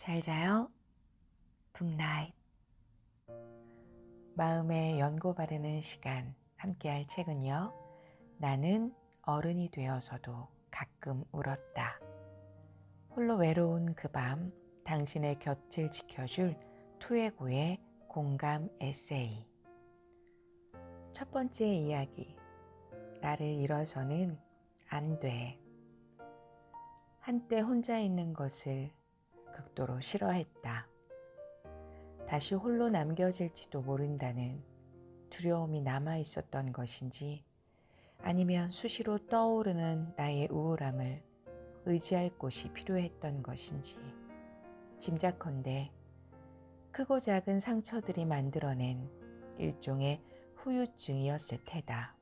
잘 자요. 굿나잇. 마음에 연고 바르는 시간 함께할 책은요. 나는 어른이 되어서도 가끔 울었다. 홀로 외로운 그 밤 당신의 곁을 지켜줄 투에고의 공감 에세이. 첫 번째 이야기. 나를 잃어서는 안 돼. 한때 혼자 있는 것을 극도로 싫어했다. 다시 홀로 남겨질지도 모른다는 두려움이 남아 있었던 것인지, 아니면 수시로 떠오르는 나의 우울함을 의지할 곳이 필요했던 것인지, 짐작컨대 크고 작은 상처들이 만들어낸 일종의 후유증이었을 테다.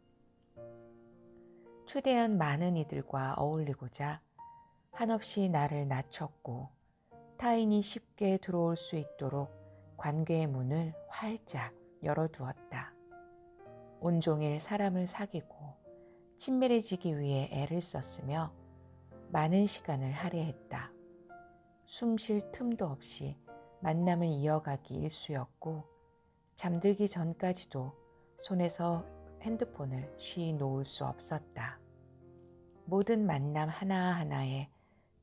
초대한 많은 이들과 어울리고자 한없이 나를 낮췄고 타인이 쉽게 들어올 수 있도록 관계의 문을 활짝 열어두었다. 온종일 사람을 사귀고 친밀해지기 위해 애를 썼으며 많은 시간을 할애했다. 숨 쉴 틈도 없이 만남을 이어가기 일쑤였고, 잠들기 전까지도 손에서 핸드폰을 쉬 놓을 수 없었다. 모든 만남 하나하나에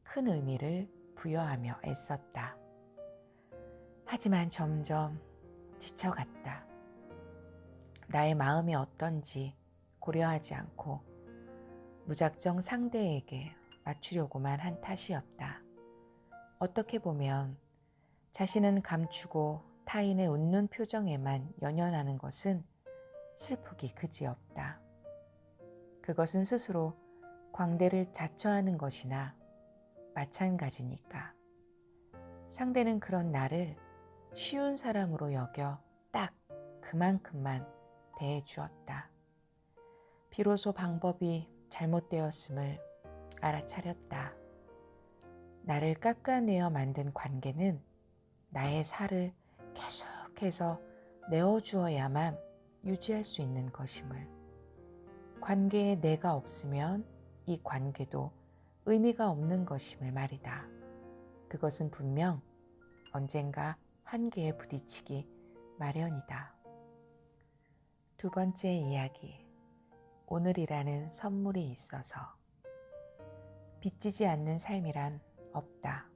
큰 의미를 부여하며 애썼다. 하지만 점점 지쳐갔다. 나의 마음이 어떤지 고려하지 않고 무작정 상대에게 맞추려고만 한 탓이었다. 어떻게 보면 자신은 감추고 타인의 웃는 표정에만 연연하는 것은 슬프기 그지없다. 그것은 스스로 광대를 자처하는 것이나 마찬가지니까. 상대는 그런 나를 쉬운 사람으로 여겨 딱 그만큼만 대해주었다. 비로소 방법이 잘못되었음을 알아차렸다. 나를 깎아내어 만든 관계는 나의 살을 계속해서 내어주어야만 유지할 수 있는 것임을. 관계에 내가 없으면 이 관계도 의미가 없는 것임을 말이다. 그것은 분명 언젠가 한계에 부딪히기 마련이다. 두 번째 이야기. 오늘이라는 선물이 있어서. 빚지지 않는 삶이란 없다.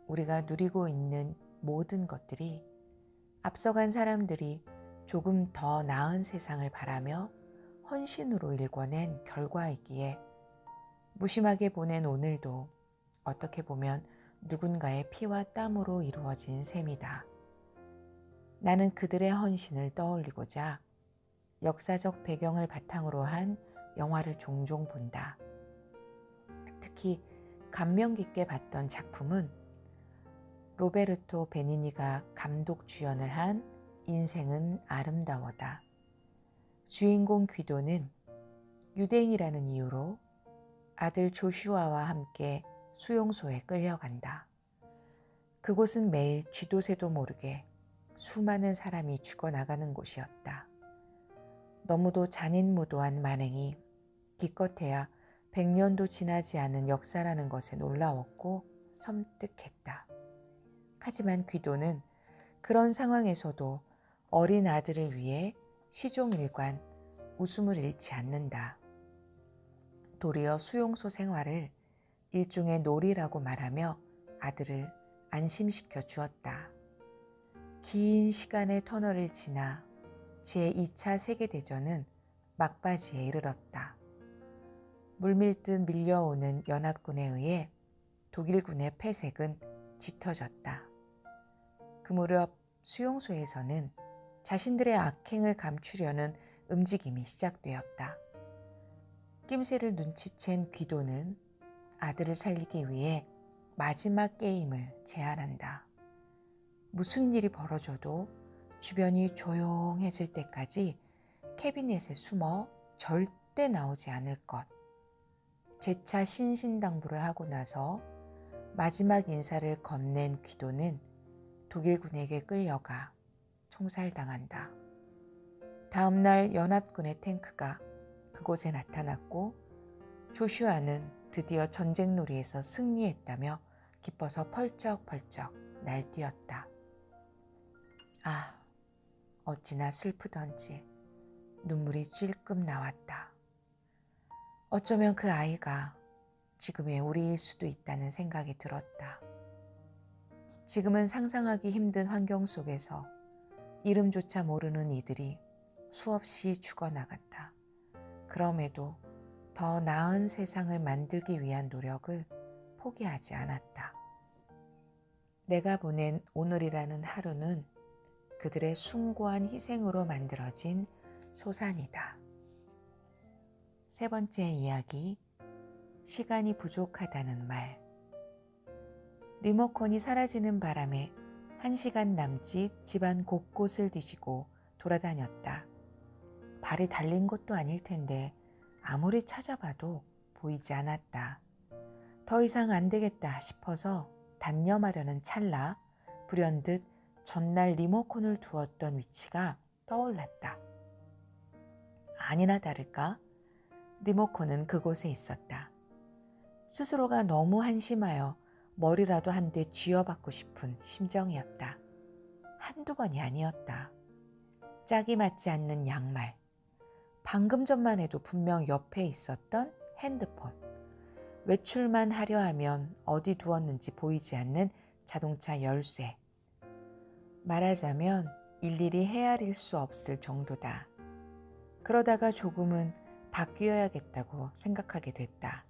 우리가 누리고 있는 모든 것들이 앞서간 사람들이 조금 더 나은 세상을 바라며 헌신으로 일궈낸 결과이기에 무심하게 보낸 오늘도 어떻게 보면 누군가의 피와 땀으로 이루어진 셈이다. 나는 그들의 헌신을 떠올리고자 역사적 배경을 바탕으로 한 영화를 종종 본다. 특히 감명 깊게 봤던 작품은 로베르토 베니니가 감독 주연을 한 인생은 아름다워다. 주인공 귀도는 유대인이라는 이유로 아들 조슈아와 함께 수용소에 끌려간다. 그곳은 매일 쥐도 새도 모르게 수많은 사람이 죽어나가는 곳이었다. 너무도 잔인무도한 만행이 기껏해야 100년도 지나지 않은 역사라는 것에 놀라웠고 섬뜩했다. 하지만 귀도는 그런 상황에서도 어린 아들을 위해 시종일관 웃음을 잃지 않는다. 도리어 수용소 생활을 일종의 놀이라고 말하며 아들을 안심시켜 주었다. 긴 시간의 터널을 지나 제2차 세계대전은 막바지에 이르렀다. 물밀듯 밀려오는 연합군에 의해 독일군의 패색은 짙어졌다. 그 무렵 수용소에서는 자신들의 악행을 감추려는 움직임이 시작되었다. 낌새를 눈치챈 귀도는 아들을 살리기 위해 마지막 게임을 제안한다. 무슨 일이 벌어져도 주변이 조용해질 때까지 캐비넷에 숨어 절대 나오지 않을 것. 재차 신신당부를 하고 나서 마지막 인사를 건넨 귀도는 독일군에게 끌려가 총살당한다. 다음 날 연합군의 탱크가 그곳에 나타났고 조슈아는 드디어 전쟁놀이에서 승리했다며 기뻐서 펄쩍펄쩍 날뛰었다. 아, 어찌나 슬프던지 눈물이 찔끔 나왔다. 어쩌면 그 아이가 지금의 우리일 수도 있다는 생각이 들었다. 지금은 상상하기 힘든 환경 속에서 이름조차 모르는 이들이 수없이 죽어나갔다. 그럼에도 더 나은 세상을 만들기 위한 노력을 포기하지 않았다. 내가 보낸 오늘이라는 하루는 그들의 숭고한 희생으로 만들어진 소산이다. 세 번째 이야기, 시간이 부족하다는 말. 리모컨이 사라지는 바람에 1시간 남짓 집안 곳곳을 뒤지고 돌아다녔다. 발이 달린 것도 아닐 텐데 아무리 찾아봐도 보이지 않았다. 더 이상 안 되겠다 싶어서 단념하려는 찰나 불현듯 전날 리모컨을 두었던 위치가 떠올랐다. 아니나 다를까 리모컨은 그곳에 있었다. 스스로가 너무 한심하여 머리라도 한 대 쥐어받고 싶은 심정이었다. 한두 번이 아니었다. 짝이 맞지 않는 양말, 방금 전만 해도 분명 옆에 있었던 핸드폰, 외출만 하려 하면 어디 두었는지 보이지 않는 자동차 열쇠. 말하자면 일일이 헤아릴 수 없을 정도다. 그러다가 조금은 바뀌어야겠다고 생각하게 됐다.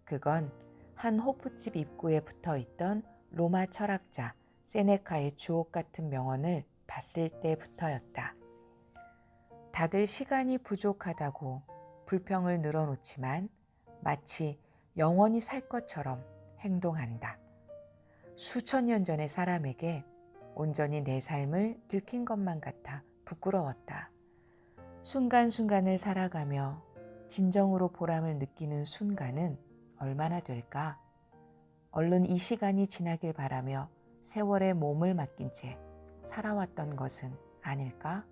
그건 한 호프집 입구에 붙어있던 로마 철학자 세네카의 주옥 같은 명언을 봤을 때부터였다. 다들 시간이 부족하다고 불평을 늘어놓지만 마치 영원히 살 것처럼 행동한다. 수천 년 전의 사람에게 온전히 내 삶을 들킨 것만 같아 부끄러웠다. 순간순간을 살아가며 진정으로 보람을 느끼는 순간은 얼마나 될까? 얼른 이 시간이 지나길 바라며 세월에 몸을 맡긴 채 살아왔던 것은 아닐까?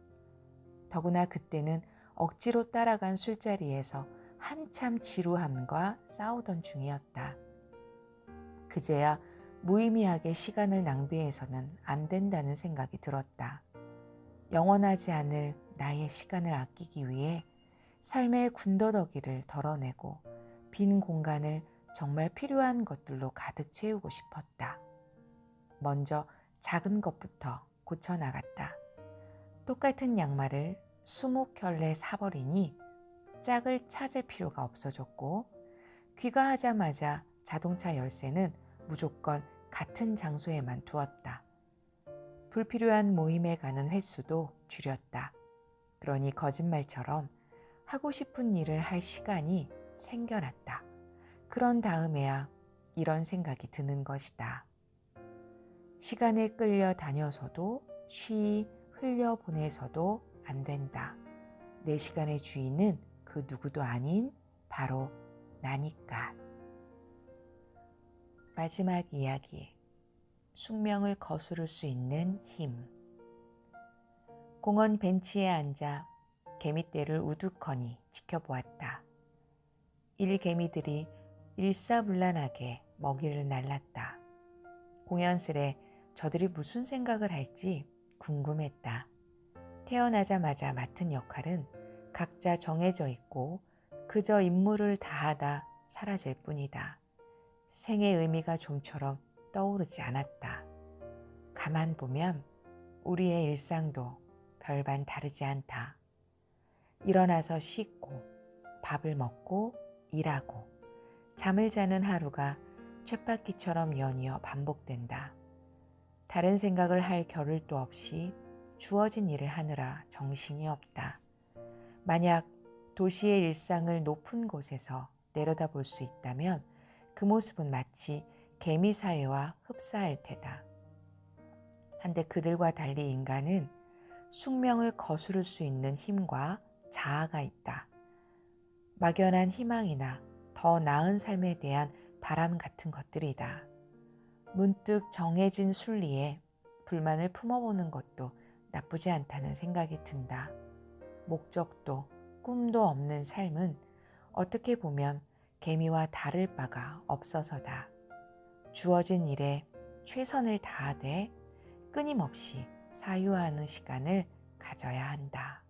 더구나 그때는 억지로 따라간 술자리에서 한참 지루함과 싸우던 중이었다. 그제야 무의미하게 시간을 낭비해서는 안 된다는 생각이 들었다. 영원하지 않을 나의 시간을 아끼기 위해 삶의 군더더기를 덜어내고 빈 공간을 정말 필요한 것들로 가득 채우고 싶었다. 먼저 작은 것부터 고쳐나갔다. 똑같은 양말을 20켤레 사버리니 짝을 찾을 필요가 없어졌고 귀가하자마자 자동차 열쇠는 무조건 같은 장소에만 두었다. 불필요한 모임에 가는 횟수도 줄였다. 그러니 거짓말처럼 하고 싶은 일을 할 시간이 생겨났다. 그런 다음에야 이런 생각이 드는 것이다. 시간에 끌려 다녀서도 쉬이 흘려보내서도 안 된다. 내 시간의 주인은 그 누구도 아닌 바로 나니까. 마지막 이야기. 숙명을 거스를 수 있는 힘. 공원 벤치에 앉아 개미떼를 우두커니 지켜보았다. 일개미들이 일사불란하게 먹이를 날랐다. 공연스레 저들이 무슨 생각을 할지 궁금했다. 태어나자마자 맡은 역할은 각자 정해져 있고 그저 임무를 다하다 사라질 뿐이다. 생의 의미가 좀처럼 떠오르지 않았다. 가만 보면 우리의 일상도 별반 다르지 않다. 일어나서 씻고 밥을 먹고 일하고 잠을 자는 하루가 쳇바퀴처럼 연이어 반복된다. 다른 생각을 할 겨를도 없이 주어진 일을 하느라 정신이 없다. 만약 도시의 일상을 높은 곳에서 내려다볼 수 있다면 그 모습은 마치 개미 사회와 흡사할 테다. 한데 그들과 달리 인간은 숙명을 거스를 수 있는 힘과 자아가 있다. 막연한 희망이나 더 나은 삶에 대한 바람 같은 것들이다. 문득 정해진 순리에 불만을 품어보는 것도 나쁘지 않다는 생각이 든다. 목적도 꿈도 없는 삶은 어떻게 보면 개미와 다를 바가 없어서다. 주어진 일에 최선을 다하되 끊임없이 사유하는 시간을 가져야 한다.